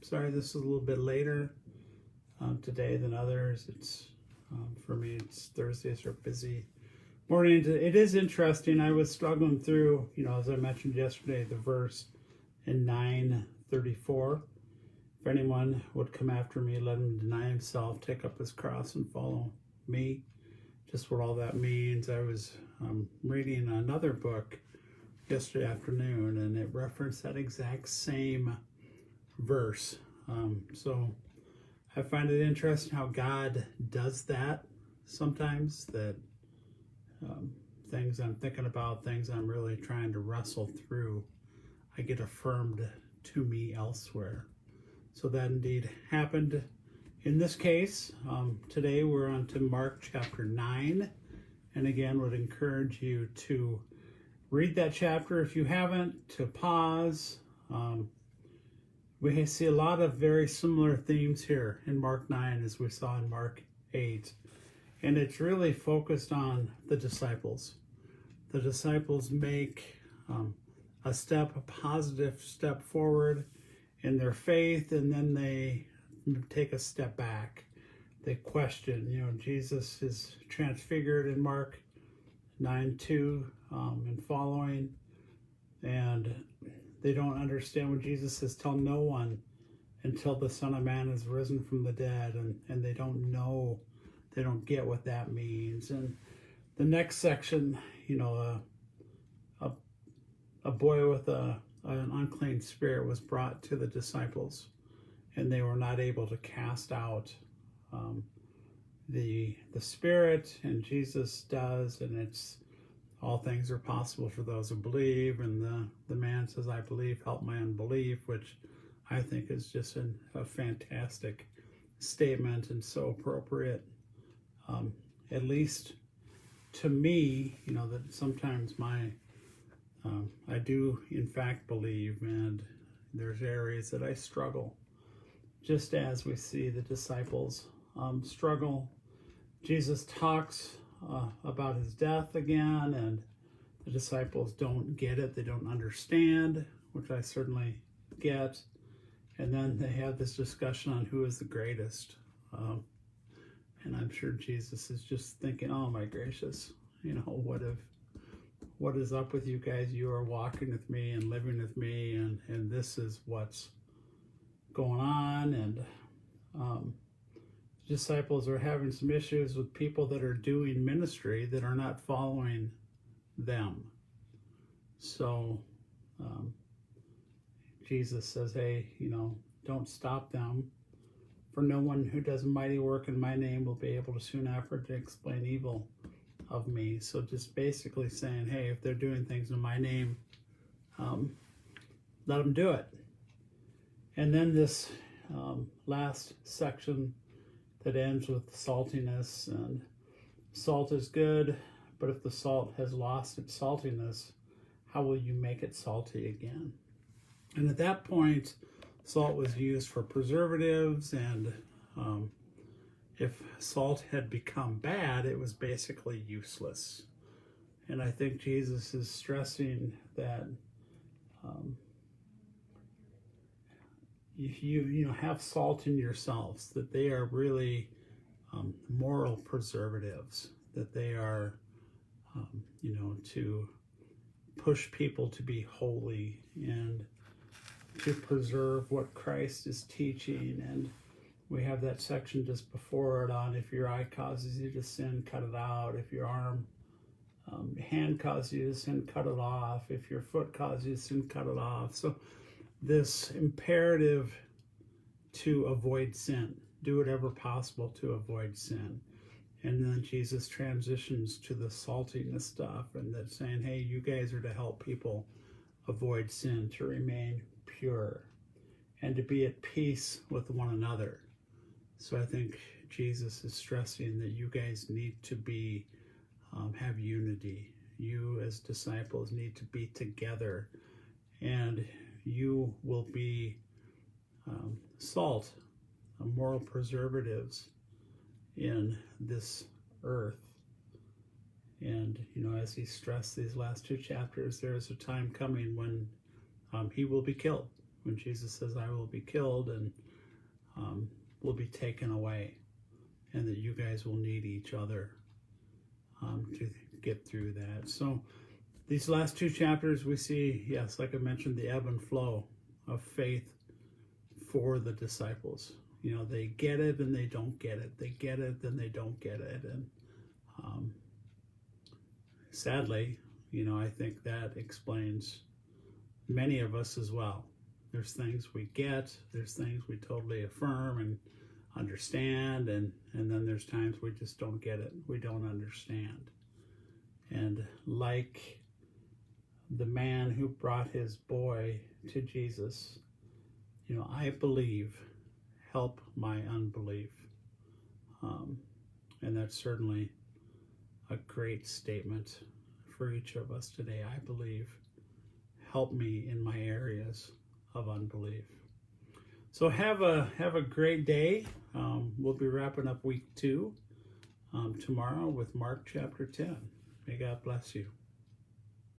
Sorry this is a little bit later today than others. It's for me, it's Thursdays are busy morning. It is interesting. I was struggling through, as I mentioned yesterday, the verse in 9:34. If anyone would come after me, let him deny himself, take up his cross, and follow me. Just what all that means. I was reading another book yesterday afternoon, and it referenced that exact same verse. So I find it interesting how God does that sometimes, that things I'm thinking about, things I'm really trying to wrestle through, I get affirmed to me elsewhere. So that indeed happened in this case. Today we're on to Mark chapter 9, and again would encourage you to read that chapter if you haven't, to pause. We see a lot of very similar themes here in Mark 9 as we saw in Mark 8. And it's really focused on the disciples. The disciples make a positive step forward in their faith, and then they take a step back. They question, Jesus is transfigured in Mark 9:2 and following, and they don't understand when Jesus says, tell no one until the Son of Man is risen from the dead, and they don't know, they don't get what that means. And the next section, a boy with an unclean spirit was brought to the disciples, and they were not able to cast out the spirit, and Jesus does, and it's all things are possible for those who believe. And the man says, I believe, help my unbelief, which I think is just a fantastic statement and so appropriate. At least to me, that sometimes I do in fact believe, and there's areas that I struggle, just as we see the disciples struggle. Jesus talks about his death again, and the disciples don't get it. They don't understand, which I certainly get. And then they have this discussion on who is the greatest. And I'm sure Jesus is just thinking, oh my gracious, what is up with you guys? You are walking with me and living with me, and this is what's going on. And disciples are having some issues with people that are doing ministry that are not following them. So Jesus says, hey, don't stop them. For no one who does a mighty work in my name will be able to soon after to explain evil of me. So just basically saying, hey, if they're doing things in my name, let them do it. And then this last section that ends with saltiness, and salt is good, but if the salt has lost its saltiness, how will you make it salty again? And at that point, salt was used for preservatives, and if salt had become bad, it was basically useless. And I think Jesus is stressing that if you have salt in yourselves, that they are really moral preservatives, that they are to push people to be holy and to preserve what Christ is teaching. And we have that section just before it on, if your eye causes you to sin, cut it out. If your hand causes you to sin, cut it off. If your foot causes you to sin, cut it off. So this imperative to avoid sin, do whatever possible to avoid sin. And then Jesus transitions to the saltiness stuff, and that's saying, hey, you guys are to help people avoid sin, to remain pure, and to be at peace with one another. So I think Jesus is stressing that you guys need to be, have unity. You as disciples need to be together, and you will be salt, moral preservatives in this earth. And as he stressed these last two chapters, there is a time coming when he will be killed, when Jesus says, I will be killed and will be taken away, and that you guys will need each other to get through that. So these last 2 chapters, we see, yes, like I mentioned, the ebb and flow of faith for the disciples. You know, they get it and they don't get it. They get it and they don't get it. And sadly, you know, I think that explains many of us as well. There's things we get, there's things we totally affirm and understand, and then there's times we just don't get it. We don't understand. And like the man who brought his boy to Jesus, you know, I believe, help my unbelief. And that's certainly a great statement for each of us today. I believe, help me in my areas of unbelief. So have a great day. We'll be wrapping up week 2 tomorrow with Mark chapter 10. May God bless you.